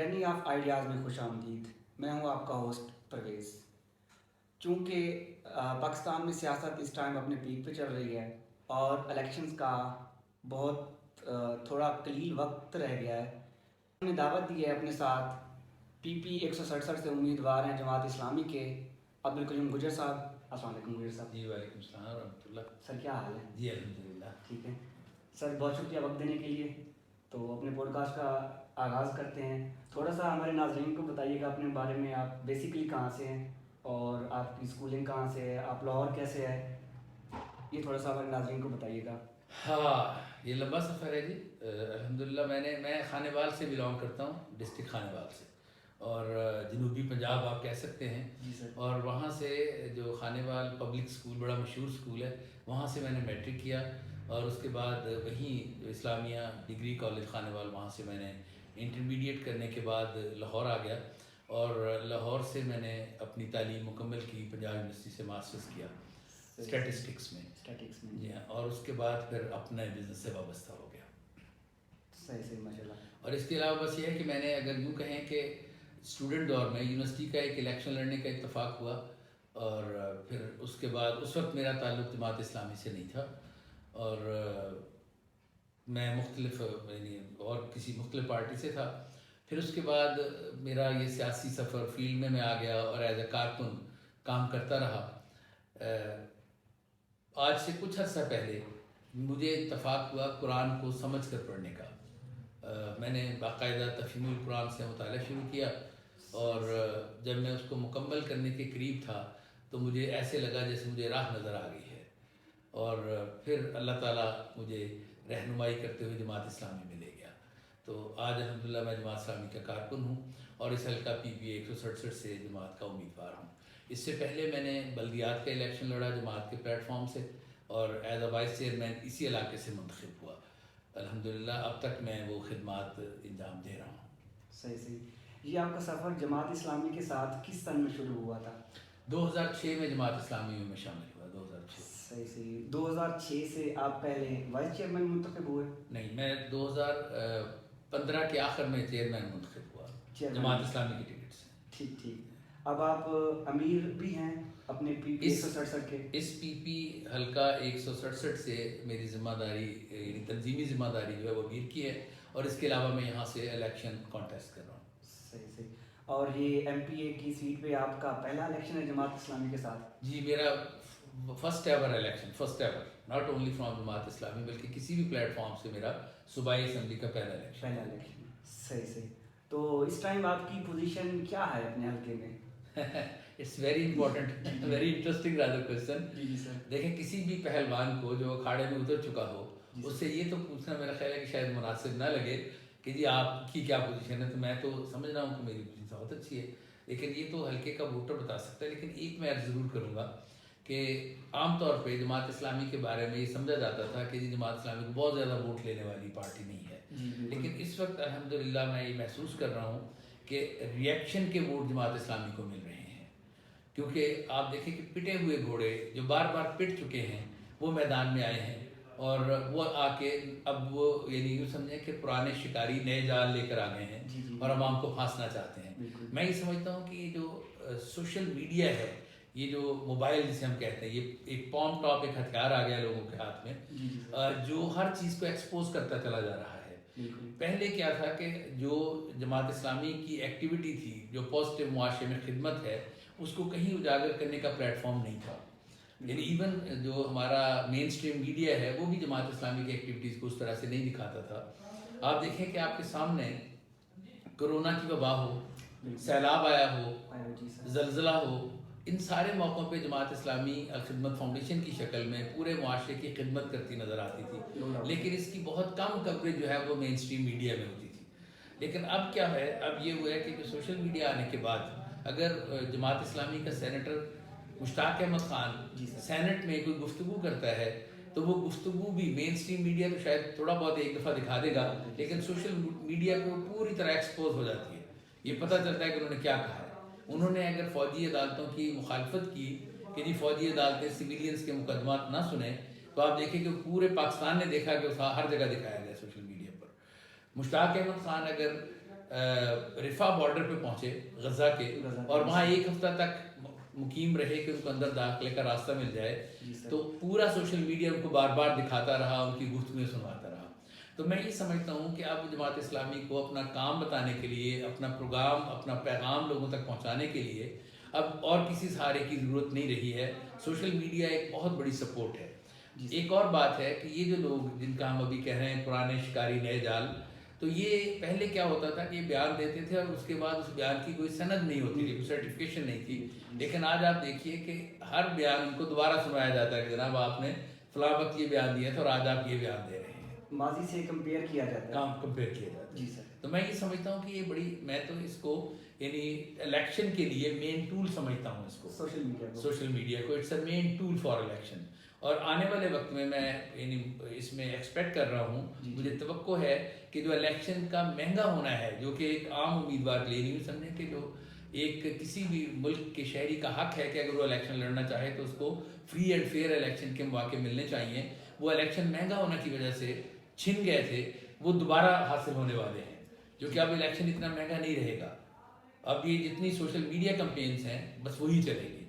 Journey of ideas میں خوش آمدید. میں ہوں آپ کا ہوسٹ پرویز. چونکہ پاکستان میں سیاست اس ٹائم اپنے پیک پہ چل رہی ہے اور الیکشنز کا بہت تھوڑا قلیل وقت رہ گیا ہے، ہم نے دعوت دی ہے اپنے ساتھ PP 167 سے امیدوار ہیں جماعت اسلامی کے عبدالقیوم گجر صاحب. السلام علیکم گجر صاحب. جی وعلیکم السلام ورحمۃ اللہ. سر کیا حال ہے؟ جی الحمدللہ. ٹھیک ہے سر، بہت شکریہ وقت دینے کے لیے. تو اپنے پوڈ کاسٹ کا آغاز کرتے ہیں. تھوڑا سا ہمارے ناظرین کو بتائیے گا اپنے بارے میں، آپ بیسیکلی کہاں سے ہیں اور آپ کی اسکولنگ کہاں سے ہے، آپ لاہور کیسے ہے، یہ تھوڑا سا ہمارے ناظرین کو بتائیے گا. ہاں یہ لمبا سفر ہے جی. الحمدللہ میں خانے وال سے بلانگ کرتا ہوں، ڈسٹرکٹ خانے وال سے، اور جنوبی پنجاب آپ کہہ سکتے ہیں. جی سر. اور وہاں سے جو خانے وال پبلک اسکول بڑا مشہور اسکول ہے، وہاں سے میں نے میٹرک کیا، اور اس کے بعد وہیں اسلامیہ ڈگری کالج خانے وال، وہاں سے میں نے انٹرمیڈیٹ کرنے کے بعد لاہور آ گیا، اور لاہور سے میں نے اپنی تعلیم مکمل کی، پنجاب یونیورسٹی سے ماسٹرز کیا اسٹیٹسٹکس میں. جی ہاں. اور اس کے بعد پھر اپنے بزنس سے وابستہ ہو گیا. صحیح ماشاء اللہ. اور اس کے علاوہ بس یہ ہے کہ میں نے، اگر یوں کہیں کہ اسٹوڈنٹ دور میں یونیورسٹی کا ایک الیکشن لڑنے کا اتفاق ہوا، اور پھر اس کے بعد اس وقت میرا تعلق جماعت اسلامی سے نہیں تھا، اور میں مختلف یعنی اور کسی مختلف پارٹی سے تھا. پھر اس کے بعد میرا یہ سیاسی سفر، فیلڈ میں آ گیا اور ایز اے کارکن کام کرتا رہا. آج سے کچھ عرصہ پہلے مجھے اتفاق ہوا قرآن کو سمجھ کر پڑھنے کا. میں نے باقاعدہ تفہیم القرآن سے مطالعہ شروع کیا، اور جب میں اس کو مکمل کرنے کے قریب تھا تو مجھے ایسے لگا جیسے مجھے راہ نظر آ گئی ہے، اور پھر اللہ تعالیٰ مجھے رہنمائی کرتے ہوئے جماعت اسلامی میں لے گیا. تو آج الحمدللہ میں جماعت اسلامی کا کارکن ہوں، اور اس حلقہ PP 167 سے جماعت کا امیدوار ہوں. اس سے پہلے میں نے بلدیات کا الیکشن لڑا جماعت کے پلیٹ فارم سے، اور ایز اے وائس چیئرمین اسی علاقے سے منتخب ہوا. الحمدللہ اب تک میں وہ خدمات انجام دے رہا ہوں. صحیح. یہ آپ کا سفر جماعت اسلامی کے ساتھ کس سن میں شروع ہوا تھا؟ 2006 میں جماعت اسلامی میں شامل ہوا. 2006. صحیح. 2006 سے آپ پہلے وائس چیئرمین منتخب ہوئے؟ نہیں، میں 2015 کے آخر میں چیئرمین منتخب ہوا جماعت اسلامی کی ٹکٹ سے. ٹھیک. اب آپ امیر بھی ہیں اپنے PP 167 کے؟ اس PP حلقہ 167 سے میری ذمہ داری، یعنی تنظیمی ذمہ داری جو ہے وہ امیر کی ہے، اور اس کے علاوہ میں یہاں سے الیکشن کانٹیسٹ کر رہا ہوں. صحیح. اور یہ MPA کی سیٹ پہ آپ کا پہلا الیکشن ہے جماعت اسلامی کے ساتھ؟ جی میرا first ever election, first ever, not only from Jamaat Islami بلکہ کسی بھی پلیٹ فارم سے میرا صوبائی اسمبلی کا پہلا الیکشن. صحیح. تو اس ٹائم آپ کی پوزیشن کیا ہے اپنے حلقے میں؟ It's very important, very interesting rather question. جی سر. دیکھیں کسی بھی پہلوان کو جو اکھاڑے میں اتر چکا ہو، اس سے یہ تو پوچھنا میرا خیال ہے کہ شاید مناسب نہ لگے کہ جی آپ کی کیا پوزیشن ہے. تو میں تو سمجھ رہا ہوں کہ میری پوزیشن بہت اچھی ہے، لیکن یہ تو حلقے کا ووٹر بتا سکتا ہے. لیکن ایک میں عرض ضرور کروں گا کہ عام طور پہ جماعت اسلامی کے بارے میں یہ سمجھا جاتا تھا کہ جماعت اسلامی کو بہت زیادہ ووٹ لینے والی پارٹی نہیں ہے. لیکن اس وقت الحمدللہ میں یہ محسوس کر رہا ہوں کہ ریئیکشن کے ووٹ جماعت اسلامی کو مل رہے ہیں، کیونکہ آپ دیکھیں کہ پٹے ہوئے گھوڑے جو بار بار پٹ چکے ہیں وہ میدان میں آئے ہیں، اور وہ آ کے اب وہ یعنی یوں سمجھیں کہ پرانے شکاری نئے جال لے کر آ گئے ہیں اور عوام کو پھانسنا چاہتے ہیں. میں یہ سمجھتا ہوں کہ یہ جو سوشل میڈیا ہے، یہ جو موبائل جسے ہم کہتے ہیں، یہ ایک پام ٹاپ ایک ہتھیار آ گیا لوگوں کے ہاتھ میں، جو ہر چیز کو ایکسپوز کرتا چلا جا رہا ہے. پہلے کیا تھا کہ جو جماعت اسلامی کی ایکٹیویٹی تھی، جو پازیٹیو معاشرے میں خدمت ہے، اس کو کہیں اجاگر کرنے کا پلیٹ فارم نہیں تھا. یعنی ایون جو ہمارا مین اسٹریم میڈیا ہے وہ بھی جماعت اسلامی کی ایکٹیویٹیز کو اس طرح سے نہیں دکھاتا تھا. آپ دیکھیں کہ آپ کے سامنے کرونا کی وبا ہو، سیلاب آیا ہو، زلزلہ ہو، ان سارے موقعوں پہ جماعت اسلامی الخدمت فاؤنڈیشن کی شکل میں پورے معاشرے کی خدمت کرتی نظر آتی تھی، لیکن اس کی بہت کم کوریج جو ہے وہ مین اسٹریم میڈیا میں ہوتی تھی. لیکن اب کیا ہے، اب یہ ہوا ہے کہ سوشل میڈیا آنے کے بعد اگر جماعت اسلامی کا سینیٹر مشتاق احمد خان سینٹ میں کوئی گفتگو کرتا ہے تو وہ گفتگو بھی مین اسٹریم میڈیا تو شاید تھوڑا بہت ایک دفعہ دکھا دے گا، لیکن سوشل میڈیا کو پوری طرح ایکسپوز ہو جاتی ہے. یہ پتہ چلتا ہے کہ انہوں نے کیا کہا ہے. انہوں نے اگر فوجی عدالتوں کی مخالفت کی کہ جی فوجی عدالتیں سویلینز کے مقدمات نہ سنیں، تو آپ دیکھیں کہ پورے پاکستان نے دیکھا کہ اس ہر جگہ دکھایا گیا سوشل میڈیا پر. مشتاق احمد خان اگر رفا بارڈر پہ پہنچے غزہ کے اور وہاں ایک ہفتہ تک مقیم رہے کہ ان کو اندر داخلے کا راستہ مل جائے، تو پورا سوشل میڈیا ان کو بار بار دکھاتا رہا، ان کی گفتگویں سنواتا رہا. تو میں یہ سمجھتا ہوں کہ اب جماعت اسلامی کو اپنا کام بتانے کے لیے، اپنا پروگرام، اپنا پیغام لوگوں تک پہنچانے کے لیے اب اور کسی سہارے کی ضرورت نہیں رہی ہے. سوشل میڈیا ایک بہت بڑی سپورٹ ہے. ایک اور بات ہے کہ یہ جو لوگ جن کا ہم ابھی کہہ رہے ہیں پرانے شکاری نئے جال، تو یہ پہلے کیا ہوتا تھا کہ یہ بیان دیتے تھے اور اس کے بعد اس بیان کی کوئی سند نہیں ہوتی تھی، کوئی سرٹیفکیشن نہیں تھی. لیکن آج آپ دیکھیے کہ ہر بیان ان کو دوبارہ سنایا جاتا ہے کہ جناب آپ نے فلاں وقت یہ بیان دیا تھا اور آج آپ یہ بیان دے رہے ہیں. ماضی سے کمپیئر کیا جاتا ہے، کام کمپیئر کیا جاتا ہے. جی سر. تو میں یہ سمجھتا ہوں کہ یہ بڑی، میں تو اس کو یعنی الیکشن کے لیے مین ٹول سمجھتا ہوں اس کو، سوشل میڈیا کو. It's a main tool for election. اور آنے والے وقت میں یعنی اس میں ایکسپیکٹ کر رہا ہوں، مجھے توقع ہے کہ جو الیکشن کا مہنگا ہونا ہے، جو کہ ایک عام امیدوار کے لیے نہیں سمجھیں کہ جو ایک کسی بھی ملک کے شہری کا حق ہے کہ اگر وہ الیکشن لڑنا چاہے تو اس کو فری اینڈ فیئر الیکشن کے مواقع ملنے چاہیے. وہ الیکشن مہنگا ہونے کی وجہ سے چھن گئے تھے، وہ دوبارہ حاصل ہونے والے ہیں، جو کہ اب الیکشن اتنا مہنگا نہیں رہے گا. اب یہ جتنی سوشل میڈیا کمپینس ہیں بس وہی چلے گی.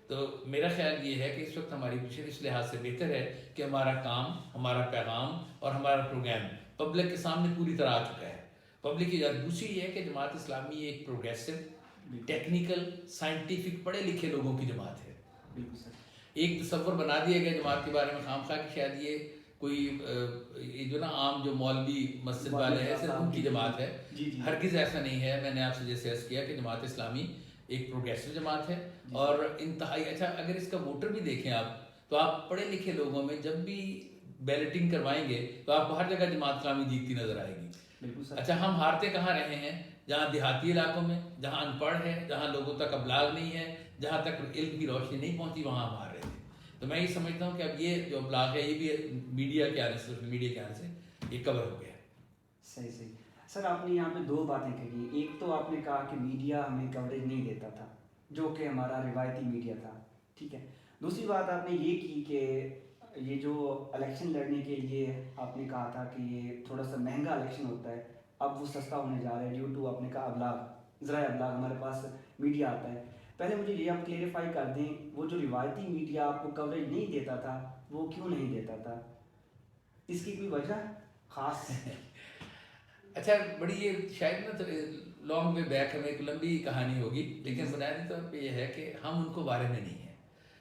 تو میرا خیال یہ ہے کہ اس وقت ہماری پوزیشن اس لحاظ سے بہتر ہے کہ ہمارا کام، ہمارا پیغام اور ہمارا پروگرام پبلک کے سامنے پوری طرح آ چکا ہے. پبلک کی دوسری یہ ہے کہ جماعت اسلامی ایک پروگریسو، ٹیکنیکل، سائنٹیفک، پڑھے لکھے لوگوں کی جماعت ہے. بالکل سر. ایک تصور بنا دیا گیا جماعت کے بارے میں خواہ کہ شاید یہ کوئی جو نا عام جو مولوی مسجد والے ہیں صرف ان کی جماعت ہے. ہرگز ایسا نہیں ہے. میں نے آپ سے جیسے عرض کیا کہ جماعت اسلامی ایک پروگریسو جماعت ہے اور انتہائی اچھا. اگر اس کا ووٹر بھی دیکھیں آپ، تو آپ پڑھے لکھے لوگوں میں جب بھی بیلٹنگ کروائیں گے تو آپ کو ہر جگہ جماعت اسلامی جیتتی نظر آئے گی. اچھا، ہم ہارتے کہاں رہے ہیں؟ جہاں دیہاتی علاقوں میں، جہاں ان پڑھ ہے، جہاں لوگوں تک ابلاغ نہیں ہے، جہاں تک علم کی روشنی نہیں پہنچی، وہاں ہم ہار رہے تھے. تو میں یہ سمجھتا ہوں کہ اب یہ جو ابلاغ ہے یہ بھی میڈیا کے آنے سے، سوشل میڈیا کے آنے سے یہ کور ہو گیا. صحیح صحیح. سر آپ نے یہاں پہ دو باتیں کہی. ایک تو آپ نے کہا کہ میڈیا ہمیں کوریج نہیں دیتا تھا، جو کہ ہمارا روایتی میڈیا تھا، ٹھیک ہے. دوسری بات آپ نے یہ کی کہ یہ جو الیکشن لڑنے کے لیے آپ نے کہا تھا کہ یہ تھوڑا سا مہنگا الیکشن ہوتا ہے، اب وہ سستا ہونے جا رہا ہے ڈیو ٹو آپ نے کہا ابلاغ، ذرائع ابلاغ ہمارے پاس میڈیا آتا ہے. پہلے مجھے یہ آپ کلیئرفائی کر دیں، وہ جو روایتی میڈیا آپ کو کوریج نہیں دیتا تھا وہ کیوں نہیں دیتا تھا؟ اس کی کوئی وجہ خاص؟ اچھا، بڑی یہ شاید نا لانگ وے بیک ہمیں ایک لمبی کہانی ہوگی، لیکن بنیادی طور پہ یہ ہے کہ ہم ان کو بارے میں نہیں ہیں.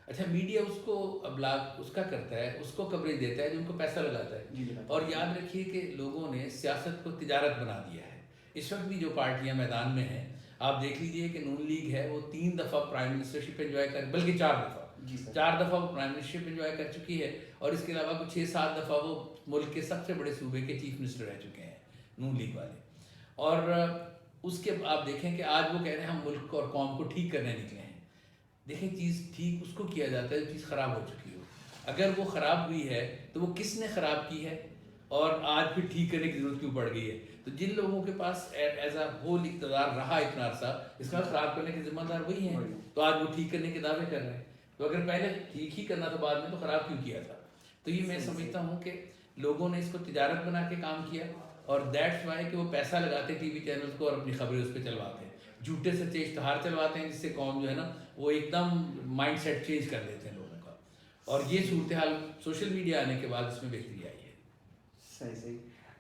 اچھا، میڈیا اس کو ابلاغ اس کا کرتا ہے، اس کو کوریج دیتا ہے جو ان کو پیسہ لگاتا ہے. اور یاد رکھیے کہ لوگوں نے سیاست کو تجارت بنا دیا ہے. اس وقت بھی جو پارٹیاں میدان میں ہیں، آپ دیکھ لیجئے کہ نون لیگ ہے، وہ 3 دفعہ پرائم منسٹرشپ انجوائے کر، بلکہ 4 دفعہ وہ پرائم منسٹرشپ انجوائے کر چکی ہے. اور اس کے علاوہ کچھ 6-7 دفعہ وہ ملک کے سب سے بڑے صوبے کے چیف منسٹر رہ چکے ہیں نون لیگ والے. اور اس کے آپ دیکھیں کہ آج وہ کہہ رہے ہیں ہم ملک اور قوم کو ٹھیک کرنے نکلے ہیں. دیکھیں، چیز ٹھیک اس کو کیا جاتا ہے جو چیز خراب ہو چکی ہو. اگر وہ خراب ہوئی ہے تو وہ کس نے خراب کی ہے اور آج پھر ٹھیک کرنے کی ضرورت کیوں پڑ گئی ہے؟ تو جن لوگوں کے پاس ایز اے ہول اقتدار رہا اتنا عرصہ، اس کا خراب کرنے کے ذمہ دار وہی ہیں، تو آج وہ ٹھیک کرنے کے دعوے کر رہے ہیں. تو اگر پہلے ٹھیک ہی کرنا تھا بعد میں، تو خراب کیوں کیا تھا؟ تو یہ میں سمجھتا ہوں کہ لوگوں نے اس کو تجارت بنا کے کام کیا، اور دیٹس وائی کہ وہ پیسہ لگاتے ٹی وی چینلز کو اور اپنی خبریں اس پہ چلواتے ہیں، جھوٹے سچے اشتہار چلواتے ہیں، جس سے قوم جو ہے نا وہ ایک دم مائنڈ سیٹ چینج کر دیتے ہیں لوگوں کا. اور یہ صورتحال سوشل میڈیا آنے کے بعد اس میں بہتری آئی ہے. صحیح صحیح.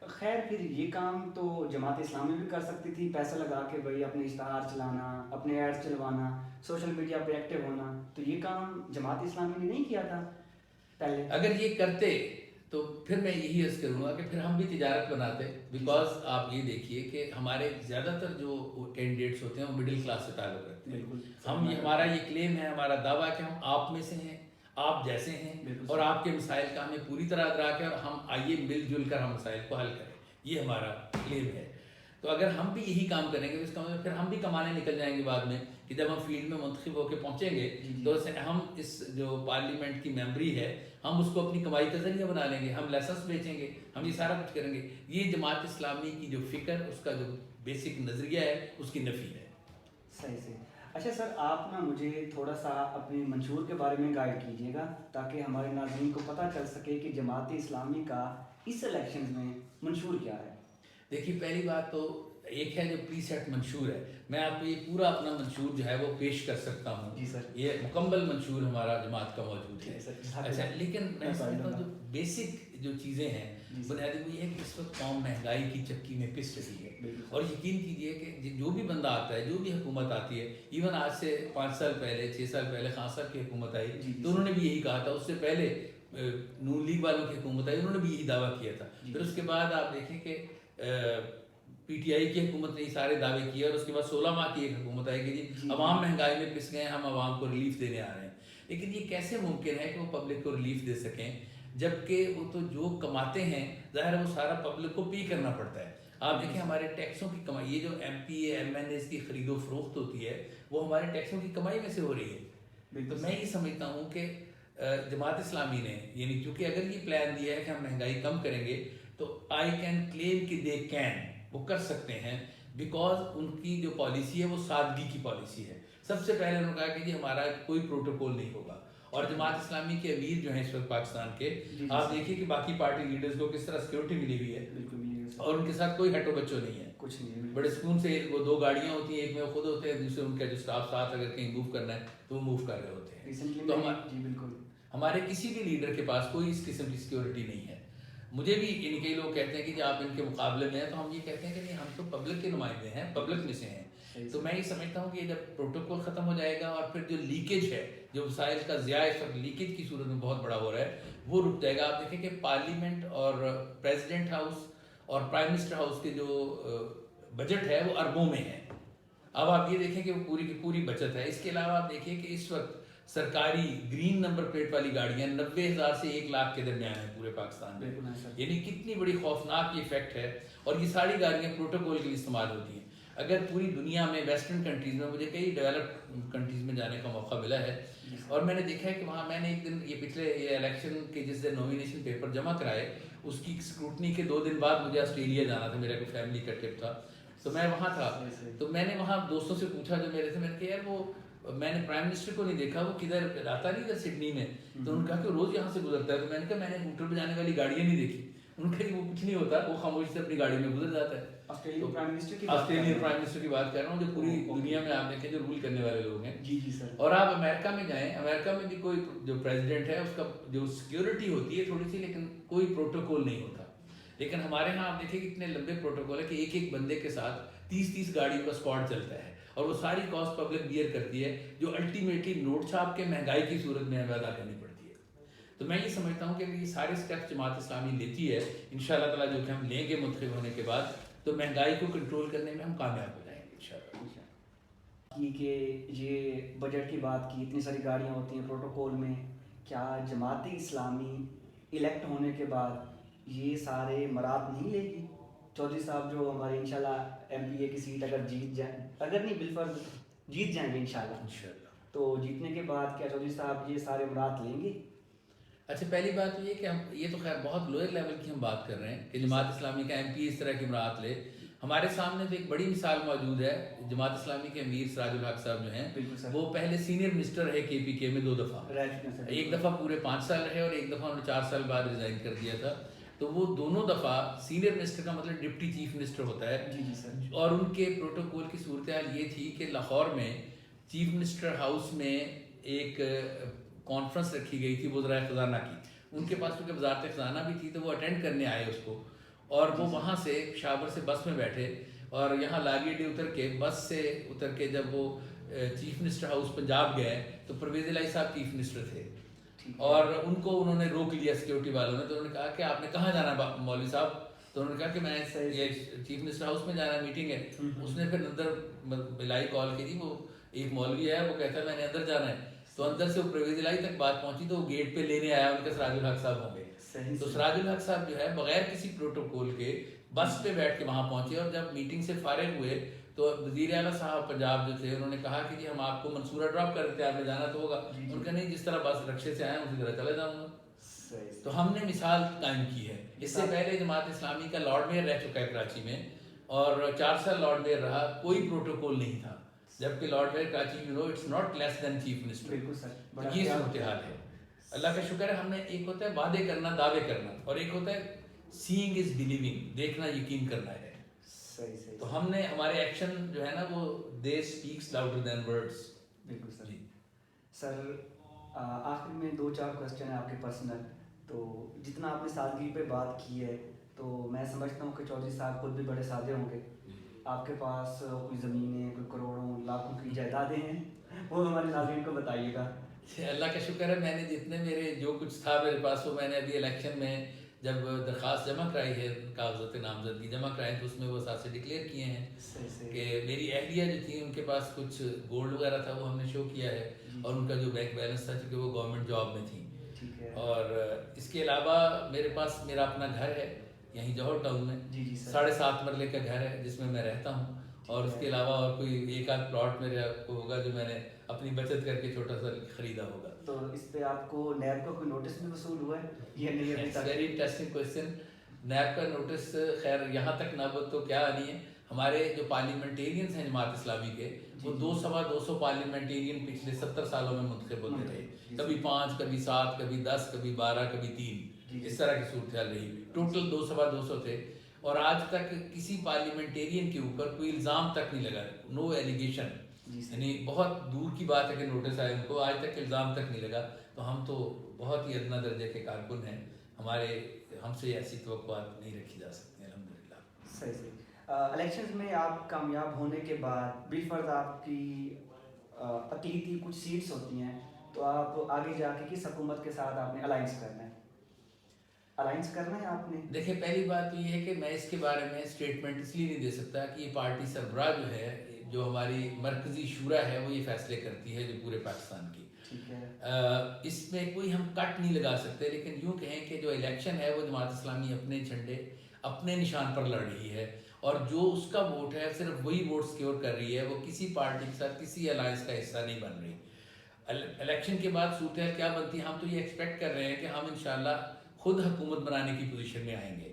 خیر، پھر یہ کام تو جماعت اسلامی بھی کر سکتی تھی، پیسہ لگا کے بھائی اپنے اشتہار چلانا، اپنے ایڈس چلوانا، سوشل میڈیا پہ ایکٹیو ہونا. تو یہ کام جماعت اسلامی نے نہیں کیا تھا پہلے؟ اگر یہ کرتے تو پھر میں یہی عرض کروں گا کہ پھر ہم بھی تجارت بناتے. بیکاز آپ یہ دیکھیے کہ ہمارے زیادہ تر جو کینڈیڈیٹس ہوتے ہیں وہ مڈل کلاس سے تعلق رکھتے ہیں. ہمارا یہ کلیم ہے، ہمارا دعویٰ کہ ہم آپ میں سے ہیں، آپ جیسے ہیں، اور آپ کے مسائل کا ہمیں پوری طرح ادراک ہے، اور ہم آئیے مل جل کر ہم مسائل کو حل کریں. یہ ہمارا کلیم ہے. تو اگر ہم بھی یہی کام کریں گے تو اس کا مطلب پھر ہم بھی کمانے نکل جائیں گے بعد میں، کہ جب ہم فیلڈ میں منتخب ہو کے پہنچیں گے تو ہم اس جو پارلیمنٹ کی ممبری ہے ہم اس کو اپنی کمائی کا ذریعہ بنا لیں گے، ہم لائسنس بیچیں گے، ہم یہ سارا کچھ کریں گے. یہ جماعت اسلامی کی جو فکر، اس کا جو بیسک نظریہ ہے، اس کی نفی ہے. صحیح صحیح. اچھا سر، آپ نا مجھے تھوڑا سا اپنے منشور کے بارے میں گائیڈ کیجیے گا تاکہ ہمارے ناظرین کو پتہ چل سکے کہ جماعت اسلامی کا اس الیکشنز میں منشور کیا ہے. دیکھیے، پہلی بات تو ایک ہے جو پری سیٹ منشور ہے، میں آپ کو یہ پورا اپنا منشور جو ہے وہ پیش کر سکتا ہوں. جی سر. یہ مکمل منشور ہمارا جماعت کا موجود ہے. اچھا، لیکن میں سمجھتا ہوں جو بیسک جو چیزیں ہیں بنیادی وہ یہ ہے کہ اس وقت قوم مہنگائی کی چکی میں پس رہی ہے. اور یقین کیجیے کہ جو بھی بندہ آتا ہے، جو بھی حکومت آتی ہے، ایون آج سے 5 سال پہلے 6 سال پہلے خان صاحب کی حکومت آئی تو انہوں نے بھی یہی کہا تھا. اس سے پہلے نون لیگ والوں کی حکومت آئی، انہوں نے بھی یہی دعویٰ کیا تھا. پھر اس کے بعد آپ دیکھیں کہ پی ٹی آئی کی حکومت نے یہ سارے دعوے کیے، اور اس کے بعد 16 ماہ کی ایک حکومت آئی کہ جی عوام مہنگائی میں پس گئے، ہم عوام کو ریلیف دینے آ رہے ہیں. لیکن یہ کیسے ممکن ہے کہ وہ پبلک کو ریلیف دے سکیں جبکہ وہ تو جو کماتے ہیں ظاہر ہے وہ سارا پبلک کو پے کرنا پڑتا ہے. آپ دیکھیں ہمارے ٹیکسوں کی کمائی، یہ جو M P A M N As کی خرید و فروخت ہوتی ہے وہ ہمارے ٹیکسوں کی کمائی میں سے ہو رہی ہے. تو میں یہ سمجھتا ہوں کہ جماعت اسلامی نے یعنی چونکہ اگر یہ پلان دیا ہے کہ ہم مہنگائی کم کریں گے تو آئی کین کلیم کہ دے کین، وہ کر سکتے ہیں، بیکاز ان کی جو پالیسی ہے وہ سادگی کی پالیسی ہے. سب سے پہلے انہوں نے کہا کہ جی ہمارا کوئی پروٹوکول نہیں ہوگا. اور جماعت اسلامی کے امیر جو ہیں اس وقت پاکستان کے، آپ دیکھیے کہ باقی پارٹی لیڈرز کو کس طرح سیکورٹی ملی ہوئی ہے، اور ان کے ساتھ کوئی ہٹو بچو نہیں ہے، کچھ نہیں. بڑے سکون سے وہ 2 گاڑیاں ہوتی ہیں، ایک میں وہ خود ہوتے ہیں، دوسرے ان کا جو اسٹاف ساتھ اگر کہیں موو کرنا ہے تو وہ موو کر رہے ہوتے ہیں. تو ہمارے کسی بھی لیڈر کے پاس کوئی اس قسم کی سیکورٹی نہیں ہے. مجھے بھی یعنی کئی لوگ کہتے ہیں کہ جب آپ ان کے مقابلے میں ہیں تو ہم یہ کہتے ہیں کہ نہیں، ہم تو پبلک کے نمائندے ہیں، پبلک میں سے ہیں. تو میں یہ سمجھتا ہوں کہ جب پروٹوکول ختم ہو جائے گا اور پھر جو لیکیج ہے، جو وسائل کا ضیاع اس وقت لیکیج کی صورت میں بہت بڑا ہو رہا ہے، وہ رک جائے گا. آپ دیکھیں کہ پارلیمنٹ اور پریزیڈنٹ ہاؤس اور پرائم منسٹر ہاؤس کے جو بجٹ ہے وہ اربوں میں ہے. اب آپ یہ دیکھیں کہ وہ پوری کی پوری بچت ہے. اس کے علاوہ آپ دیکھیں کہ اس وقت سرکاری گرین نمبر پلیٹ والی گاڑیاں 90,000 سے 1 لاکھ کے درمیان ہیں پورے پاکستان میں. یعنی کتنی بڑی خوفناک یہ فیکٹ ہے. اور یہ ساری گاڑیاں پروٹوکول کے لیے استعمال ہوتی ہیں. اگر پوری دنیا میں ویسٹرن کنٹریز میں، مجھے کئی ڈیولپڈ کنٹریز میں جانے کا موقع ملا ہے، اور میں نے دیکھا ہے کہ وہاں میں نے ایک دن یہ پچھلے یہ الیکشن کے جس دن نومینیشن پیپر جمع کرائے اس کی اسکروٹنی کے 2 دن بعد مجھے آسٹریلیا جانا تھا، میرا کوئی فیملی کا ٹرپ تھا، تو میں وہاں تھا. تو میں نے وہاں دوستوں سے پوچھا جو میرے تھے، میں نے کہا یار وہ میں نے پرائم منسٹر کو نہیں دیکھا، وہ کدھر آتا نہیں ادھر سڈنی میں. تو انہوں نے کہا کہ روز یہاں سے گزرتا ہے. تو میں نے کہا میں نے موٹر پہ جانے والی گاڑیاں نہیں دیکھی. انہوں نے کہا وہ کچھ نہیں ہوتا، وہ خاموشی سے اپنی گاڑی میں گزر جاتا ہے. آسٹریلین پرائم منسٹر کی بات کر رہا ہوں جو پوری دنیا میں آپ دیکھیں جو رول کرنے والے لوگ ہیں. جی سر. اور آپ امریکہ میں جائیں، امریکہ میں بھی کوئی جو پریزیڈنٹ ہے اس کا جو سیکیورٹی ہوتی ہے تھوڑی سی، لیکن کوئی پروٹوکول نہیں ہوتا. لیکن ہمارے ہاں آپ دیکھیں کتنے لمبے پروٹوکول ہے کہ ایک ایک بندے کے ساتھ 30 گاڑیوں کا اسکواڈ چلتا ہے، اور وہ ساری کاسٹ پبلک بیئر کرتی ہے جو الٹیمیٹلی نوٹ چھاپ کے مہنگائی کی صورت میں ادا کرنی پڑتی ہے. تو میں یہ سمجھتا ہوں کہ یہ سارے اسٹیپس جماعت اسلامی لیتی ہے انشاءاللہ تعالیٰ، جو کہ ہم لیں گے منتخب ہونے کے بعد، تو مہنگائی کو کنٹرول کرنے میں ہم کامیاب ہو جائیں گے انشاءاللہ. کہ یہ بجٹ کی بات کی، اتنی ساری گاڑیاں ہوتی ہیں پروٹوکول میں، کیا جماعت اسلامی الیکٹ ہونے کے بعد یہ سارے مراد نہیں لے گی؟ چودھری صاحب جو ہمارے انشاءاللہ ایم پی اے کی سیٹ اگر جیت جائیں، اگر نہیں بالفرض جیت جائیں گے انشاءاللہ، تو جیتنے کے بعد کیا چودھری صاحب یہ سارے مراد لیں گے؟ اچھا، پہلی بات تو یہ کہ ہم یہ تو خیر بہت لوئر لیول کی ہم بات کر رہے ہیں کہ جماعت اسلامی کا ایم پی اس طرح کی مراعات لے. ہمارے سامنے تو ایک بڑی مثال موجود ہے. جماعت اسلامی کے امیر سراج الحق صاحب جو ہیں وہ پہلے سینئر منسٹر رہے کے پی کے میں 2 دفعہ، ایک دفعہ پورے 5 سال رہے اور ایک دفعہ انہوں نے 4 سال بعد ریزائن کر دیا تھا. تو وہ دونوں دفعہ سینئر منسٹر کا مطلب ڈپٹی چیف منسٹر ہوتا ہے. اور ان کے پروٹوکول کی صورتحال یہ تھی کہ لاہور میں چیف منسٹر ہاؤس میں ایک کانفرنس رکھی گئی تھی وزرائے خزانہ کی. ان کے پاس کیونکہ وزارت خزانہ بھی تھی تو وہ اٹینڈ کرنے آئے اس کو، اور وہ وہاں سے شابر سے بس میں بیٹھے اور یہاں لاگی ڈی اتر کے بس سے اتر کے جب وہ چیف منسٹر ہاؤس پنجاب گئے تو پرویز الہی صاحب چیف منسٹر تھے، اور ان کو انہوں نے روک لیا سیکورٹی والوں نے. تو انہوں نے کہا کہ آپ نے کہاں جانا ہے مولوی صاحب؟ تو انہوں نے کہا کہ میں یہ چیف منسٹر ہاؤس میں جانا ہے، میٹنگ ہے. اس نے پھر اندر بلائی کال کی تھی، وہ ایک مولوی ہے وہ کہتا ہے میں نے اندر جانا ہے. تو اندر سے وہ پرویز الہی تک بات پہنچی تو وہ گیٹ پہ لینے آیا ان کے سراج الحق صاحب ہوں گے. تو سراج الحق صاحب جو ہے بغیر کسی پروٹوکول کے بس پہ بیٹھ کے وہاں پہنچے، اور جب میٹنگ سے فارغ ہوئے تو وزیر اعلیٰ صاحب پنجاب جو تھے انہوں نے کہا کہ جی ہم آپ کو منصورہ ڈراپ کر دیتے ہیں، آپ نے جانا تو ہوگا. ان کا نہیں، جس طرح بس رکشے سے آئے اسی طرح چلے جاؤں گا. تو ہم نے مثال قائم کی ہے. اس سے پہلے جماعت اسلامی کا لارڈ میئر رہ چکا ہے کراچی میں، اور 4 سال لارڈ میئر رہا، کوئی پروٹوکول نہیں تھا، جبکہ لارڈ میئر کراچی میں it's not less than chief minister. یہ صورتحال ہے. اللہ کا شکر ہے ہم نے، ایک ہوتا ہے وعدے کرنا، دعوے کرنا، اور ایک ہوتا ہے سینگ از بلیونگ، دیکھنا یقین کرنا ہے. صحیح صحیح. تو ہم نے ہمارے ایکشن جو ہے نا وہ دے اسپیکس لاؤڈر دین ورڈس. بالکل سر. جی سر آخر میں 2-4 کوشچن ہیں آپ کے پرسنل. تو جتنا آپ نے سادگی پہ بات کی ہے تو میں سمجھتا ہوں کہ چودھری صاحب خود بھی بڑے سادے ہوں گے. آپ کے پاس کوئی زمینیں، کوئی کروڑوں لاکھوں کی جائیدادیں ہیں، وہ ہمارے ناظرین کو بتائیے گا. اللہ کا شکر ہے میں نے جتنے میرے جو کچھ تھا میرے پاس وہ میں نے ابھی الیکشن میں جب درخواست جمع کرائی ہے، کاغذات نامزدگی جمع کرائے تو اس میں وہ ساتھ سے ڈکلیئر کیے ہیں کہ میری اہلیہ جو تھی ان کے پاس کچھ گولڈ وغیرہ تھا وہ ہم نے شو کیا ہے، اور ان کا جو بینک بیلنس تھا چونکہ وہ گورنمنٹ جاب میں تھیں. اور اس کے علاوہ میرے پاس میرا اپنا گھر ہے یہیں جوہر ٹاؤن میں، 7.5 مرلے کا گھر ہے جس میں میں رہتا ہوں. اور اس کے علاوہ اور کوئی 1-8 پلاٹ میرے کو ہوگا جو میں نے اپنی بچت کر کے چھوٹا سا خریدا ہوگا. تو اس پہ آپ کو نیب کا کوئی نوٹس بھی وصول ہوا ہے یا نہیں ابھی تک؟ Very interesting question. نیب کا نوٹس خیر یہاں تک نوبت تو کیا آنی ہے. ہمارے جو پارلیمنٹیرینس ہیں جماعت اسلامی کے وہ 200 پارلیمنٹیرین پچھلے 70 سالوں میں منتخب ہوتے رہے. کبھی 5، کبھی 7، کبھی 10، کبھی 12، کبھی 3، اس طرح کی صورتحال رہی. ٹوٹل 200 تھے اور آج تک کسی پارلیمنٹیرین کے اوپر کوئی الزام تک نہیں لگا. نو ایلیگیشن. یعنی بہت دور کی بات ہے کہ نوٹس آئے ان کو، آج تک الزام تک نہیں لگا. تو ہم تو بہت ہی ادنا درجے کے کارکن ہیں. ہم سے ایسی توقعات نہیں رکھی جا سکتی الحمدللہ. صحیح صحیح. الیکشنز میں آپ کامیاب ہونے کے بعد بالفرض آپ کی اقلیتی کچھ سیٹس ہوتی ہیں تو آپ آگے جا کے کس حکومت کے ساتھ آپ نے الائنس کرنا ہے آپ نے؟ دیکھیں پہلی بات تو یہ ہے کہ میں اس کے بارے میں اسٹیٹمنٹ اس لیے نہیں دے سکتا کہ یہ پارٹی سربراہ جو ہے، جو ہماری مرکزی شورا ہے وہ یہ فیصلے کرتی ہے جو پورے پاکستان کی. اس میں کوئی ہم کٹ نہیں لگا سکتے، لیکن یوں کہیں کہ جو الیکشن ہے وہ جماعت اسلامی اپنے جھنڈے اپنے نشان پر لڑ رہی ہے، اور جو اس کا ووٹ ہے صرف وہی ووٹ سیکیور کر رہی ہے، وہ کسی پارٹی کے ساتھ کسی الائنس کا حصہ نہیں بن رہی. الیکشن کے بعد صورتحال کیا بنتی ہے؟ ہم تو یہ ایکسپیکٹ کر رہے ہیں کہ ہم انشاءاللہ خود حکومت بنانے کی پوزیشن میں آئیں گے.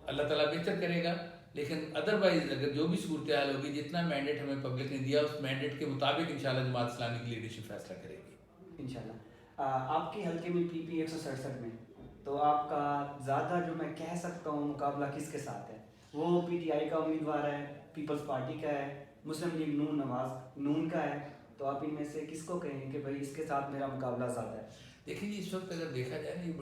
اللہ تعالیٰ بہتر کرے گا. لیکن ادروائز اگر جو بھی صورتحال ہوگی، جتنا مینڈیٹ ہمیں پبلک نے دیا اس مینڈیٹ کے مطابق انشاءاللہ جماعت اسلامی کی لیڈرشپ فیصلہ کرے گی انشاءاللہ. آپ کے حلقے میں PP 167 میں تو آپ کا زیادہ جو میں کہہ سکتا ہوں مقابلہ کس کے ساتھ ہے؟ وہ PTI کا امیدوار ہے، پیپلز پارٹی کا ہے، مسلم لیگ نون نواز نون کا ہے. تو آپ ان میں سے کس کو کہیں کہ بھائی اس کے ساتھ میرا مقابلہ زیادہ ہے؟ دیکھیں جی اس وقت اگر دیکھا جائے نا، یہ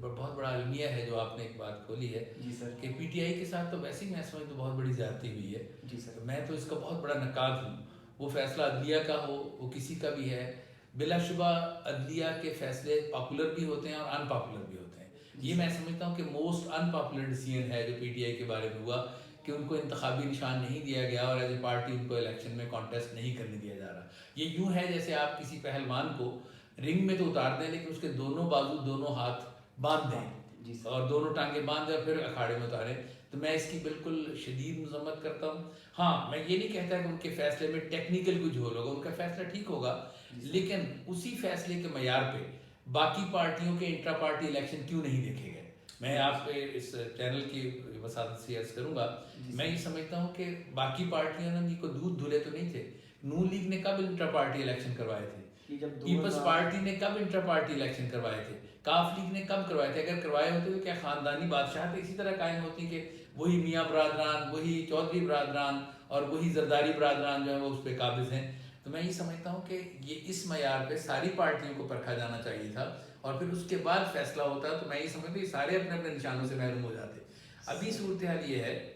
بہت بڑا المیہ ہے جو آپ نے ایک بات کھولی ہے. جی سر. کہ PTI کے ساتھ تو ویسے ہی میں سمجھتا ہوں بہت بڑی زیادتی ہوئی ہے. جی سر. میں تو اس کا بہت بڑا نقاد ہوں. وہ فیصلہ عدلیہ کا ہو، وہ کسی کا بھی ہے، بلا شبہ عدلیہ کے فیصلے پاپولر بھی ہوتے ہیں اور ان پاپولر بھی ہوتے ہیں. یہ میں سمجھتا ہوں کہ موسٹ ان پاپولر ڈیسیژن ہے جو PTI کے بارے میں ہوا، کہ ان کو انتخابی نشان نہیں دیا گیا اور ایز اے پارٹی ان کو الیکشن میں کانٹیسٹ نہیں کرنے دیا جا رہا. یہ یوں ہے جیسے آپ کسی پہلوان کو رنگ میں تو اتار دیں لیکن اس کے دونوں بازو دونوں ہاتھ باندھ دیں اور دونوں ٹانگیں باندھ دیں اور پھر اکھاڑے میں اتاریں. تو میں اس کی بالکل شدید مذمت کرتا ہوں. ہاں میں یہ نہیں کہتا کہ ان کے فیصلے میں ٹیکنیکل کوئی جھول ہوگا، ان کا فیصلہ ٹھیک ہوگا، لیکن اسی فیصلے کے معیار پہ باقی پارٹیوں کے انٹرا پارٹی الیکشن کیوں نہیں دیکھے گئے. میں آپ کو اس چینل کی وساطت سے عرض کروں گا، میں یہ سمجھتا ہوں کہ باقی پارٹیوں نے کو دودھ دھلے تو نہیں تھے. نون لیگ نے کب انٹرا پارٹی الیکشن کروائے تھے؟ پیپلز پارٹی نے کب انٹرا پارٹی الیکشن کروائے تھے؟ کاف لیگ نے کب کروائے تھے؟ اگر کروائے ہوتے تو کیا خاندانی بادشاہت اسی طرح قائم ہوتی کہ وہی میاں برادران، وہی چودھری برادران اور وہی زرداری برادران جو ہیں وہ اس پہ قابض ہیں. تو میں یہ سمجھتا ہوں کہ یہ اس معیار پہ ساری پارٹیوں کو پرکھا جانا چاہیے تھا اور پھر اس کے بعد فیصلہ ہوتا. تو میں یہ سمجھتا ہوں کہ سارے اپنے اپنے نشانوں سے محروم ہو جاتے. ابھی صورتحال یہ ہے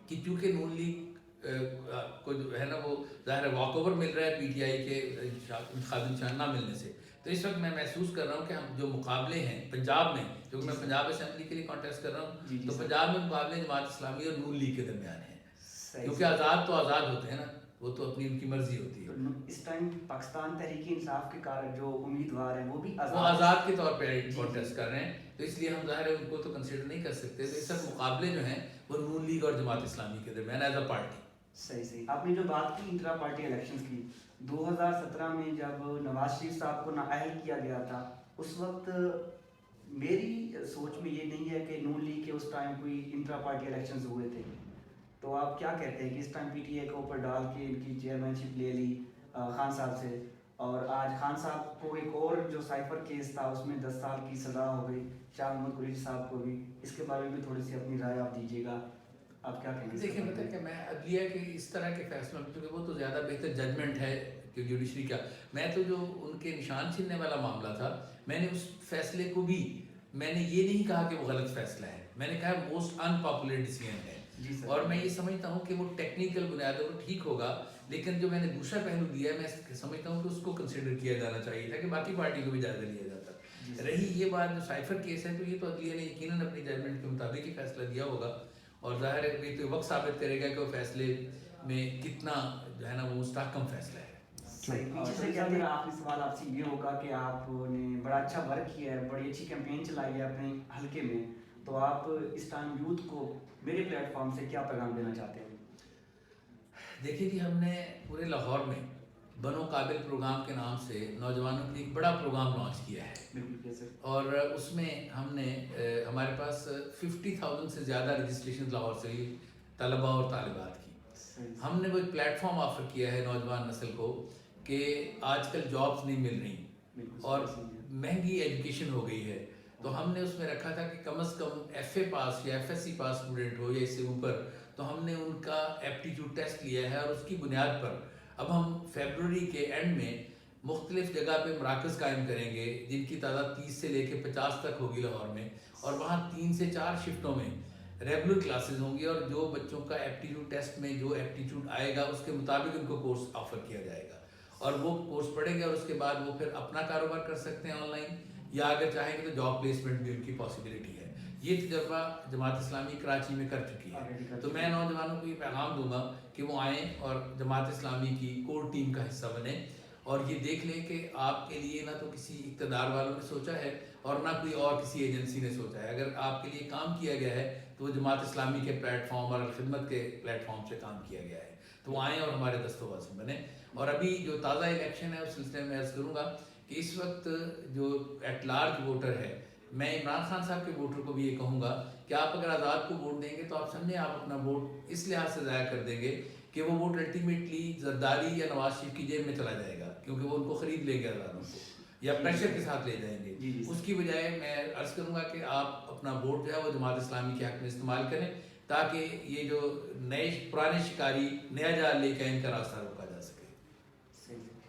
کہ چونکہ نون لیگ کو جو ہے نا وہ ظاہر ہے واک اوور مل رہا ہے PTI کے انتخابی نشان نہ ملنے سے. تو اس وقت میں محسوس کر رہا ہوں کہ ہم جو مقابلے ہیں پنجاب میں، کیونکہ میں پنجاب اسمبلی کے لیے کانٹیسٹ کر رہا ہوں، تو پنجاب میں مقابلے جماعت اسلامی اور نون لیگ کے درمیان ہیں. کیونکہ آزاد تو آزاد ہوتے ہیں نا، وہ تو اپنی ان کی مرضی ہوتی ہے. اس ٹائم پاکستان تحریک انصاف کے جو امیدوار ہیں وہ بھی آزاد کے طور پہ کانٹیسٹ کر رہے ہیں. تو اس لیے ہم ظاہر ہے ان کو تو کنسیڈر نہیں کر سکتے. تو اس وقت مقابلے جو ہیں وہ نون لیگ اور جماعت اسلامی کے درمیان ایز اے پارٹی. صحیح. آپ نے جو بات کی انٹرا پارٹی الیکشنز کی، 2017 میں جب نواز شریف صاحب کو نااہل کیا گیا تھا، اس وقت میری سوچ میں یہ نہیں ہے کہ نون لیگ کے اس ٹائم کوئی انٹرا پارٹی الیکشنز ہوئے تھے. تو آپ کیا کہتے ہیں کہ اس ٹائم PTI کے اوپر ڈال کے ان کی چیئرمین شپ لے لی خان صاحب سے، اور آج خان صاحب کو ایک اور جو سائفر کیس تھا اس میں 10 سال کی سزا ہو گئی، شاہ محمود قریشی صاحب کو بھی، اس کے بارے میں تھوڑی سی اپنی رائے آپ دیجیے گا. آپ کیا کہیں گے؟ دیکھیں پتہ ہے کہ میں عدلیہ کے اس طرح کے فیصلوں میں، کیونکہ وہ تو زیادہ بہتر ججمنٹ ہے کہ جوڈیشری کا، میں تو جو ان کے نشان چھیننے والا معاملہ تھا، میں نے اس فیصلے کو بھی، میں نے یہ نہیں کہا کہ وہ غلط فیصلہ ہے، میں نے کہا موسٹ ان پاپولر ڈیسیژن ہے، اور میں یہ سمجھتا ہوں کہ وہ ٹیکنیکل بنیادوں پر ٹھیک ہوگا، لیکن جو میں نے دوسرا پہلو دیا ہے میں سمجھتا ہوں کہ اس کو کنسیڈر کیا جانا چاہیے تھا کہ باقی پارٹی کو بھی جائزہ لیا جاتا. رہی یہ بات جو سائفر کیس ہے، تو یہ تو عدلیہ نے یقیناً اپنی ججمنٹ کے مطابق ہی فیصلہ دیا ہوگا، اور ظاہر ہے یہ تو وقت ثابت کرے گا کہ وہ فیصلے میں کتنا جو ہے نا وہ مستحکم فیصلہ ہے. پیچھے سے کیا میرا آخری سوال آپ سے یہ ہوگا کہ آپ نے بڑا اچھا ورک کیا ہے، بڑی اچھی کیمپین چلائی ہے اپنے حلقے میں، تو آپ اس ٹائم یوتھ کو میرے پلیٹ فارم سے کیا پیغام دینا چاہتے ہیں؟ دیکھیے جی، ہم نے پورے لاہور میں بنو قابل پروگرام کے نام سے نوجوانوں کے لیے ایک بڑا پروگرام لانچ کیا ہے، اور اس میں ہم نے ہمارے پاس 50,000 سے زیادہ رجسٹریشن لاہور سے ہوئی طلباء اور طالبات کی. ہم نے وہ ایک پلیٹ فارم آفر کیا ہے نوجوان نسل کو کہ آج کل جابس نہیں مل رہی اور مہنگی ایجوکیشن ہو گئی ہے، تو ہم نے اس میں رکھا تھا کہ کم از کم ایف اے پاس یا ایف ایس سی پاس اسٹوڈنٹ ہو یا اس سے اوپر، تو ہم نے ان کا ایپٹیٹیوڈ ٹیسٹ لیا ہے، اور اس کی بنیاد پر اب ہم فیبروری کے اینڈ میں مختلف جگہ پہ مراکز قائم کریں گے جن کی تعداد 30 سے لے کے 50 تک ہوگی لاہور میں، اور وہاں 3 سے 4 شفٹوں میں ریگولر کلاسز ہوں گی، اور جو بچوں کا ایپٹیٹیوڈ ٹیسٹ میں جو ایپٹیٹیوڈ آئے گا اس کے مطابق ان کو کورس آفر کیا جائے گا، اور وہ کورس پڑھیں گے، اور اس کے بعد وہ پھر اپنا کاروبار کر سکتے ہیں آن لائن، یا اگر چاہیں گے تو جاب پلیسمنٹ بھی ان کی پاسبلٹی ہے. یہ تجربہ جماعت اسلامی کراچی میں کر چکی ہے، تو میں نوجوانوں کو یہ پیغام دوں گا کہ وہ آئیں اور جماعت اسلامی کی کور ٹیم کا حصہ بنیں، اور یہ دیکھ لیں کہ آپ کے لیے نہ تو کسی اقتدار والوں نے سوچا ہے اور نہ کوئی اور کسی ایجنسی نے سوچا ہے. اگر آپ کے لیے کام کیا گیا ہے تو وہ جماعت اسلامی کے پلیٹ فارم اور خدمت کے پلیٹ فارم سے کام کیا گیا ہے، تو وہ آئیں اور ہمارے دست و بازو بنیں. اور ابھی جو تازہ الیکشن ہے اس سلسلے میں عرض کروں گا کہ اس وقت جو ایٹ لارج ووٹر ہے، میں عمران خان صاحب کے ووٹر کو بھی یہ کہوں گا کہ آپ اگر آزاد کو ووٹ دیں گے تو آپ سمجھیں آپ اپنا ووٹ اس لحاظ سے ضائع کر دیں گے کہ وہ ووٹ الٹیمیٹلی زرداری یا نواز شریف کی جیب میں چلا جائے گا، کیونکہ وہ ان کو خرید لیں گے آزادوں کو یا پریشر کے ساتھ لے جائیں گے. اس کی بجائے میں عرض کروں گا کہ آپ اپنا ووٹ جو ہے وہ جماعت اسلامی کے حق میں استعمال کریں، تاکہ یہ جو پرانے شکاری نیا جال لے کے ان کا راستہ روکا جا سکے.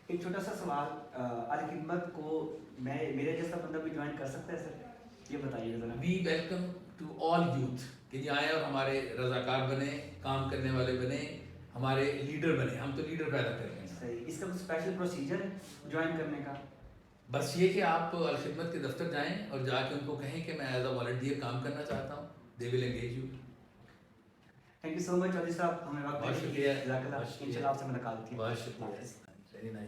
ایک چھوٹا سا سوال، الخدمت کو میرے جیسا بندہ بھی جوائن کر سکتا ہے سر؟ یہ بتائیے ذرا. We welcome to all youth کہ جی آئیں اور ہمارے رضاکار بنیں، کام کرنے والے بنیں، ہمارے لیڈر بنیں. ہم تو لیڈر پیدا کر رہے ہیں. صحیح. اس کا کوئی اسپیشل پروسیجر ہے جوائن کرنے کا؟ بس یہ کہ آپ الخدمت کے دفتر جائیں اور جا کے ان کو کہیں کہ میں ایز اے والنٹیئر کام کرنا چاہتا ہوں. They will engage you. Thank you so much Chaudhry صاحب، ہمیں وقت بہت شکریہ. جزاک اللہ. انشاءاللہ آپ سے ملاقات ہوتی ہے. بہت شکریہ. Very nice.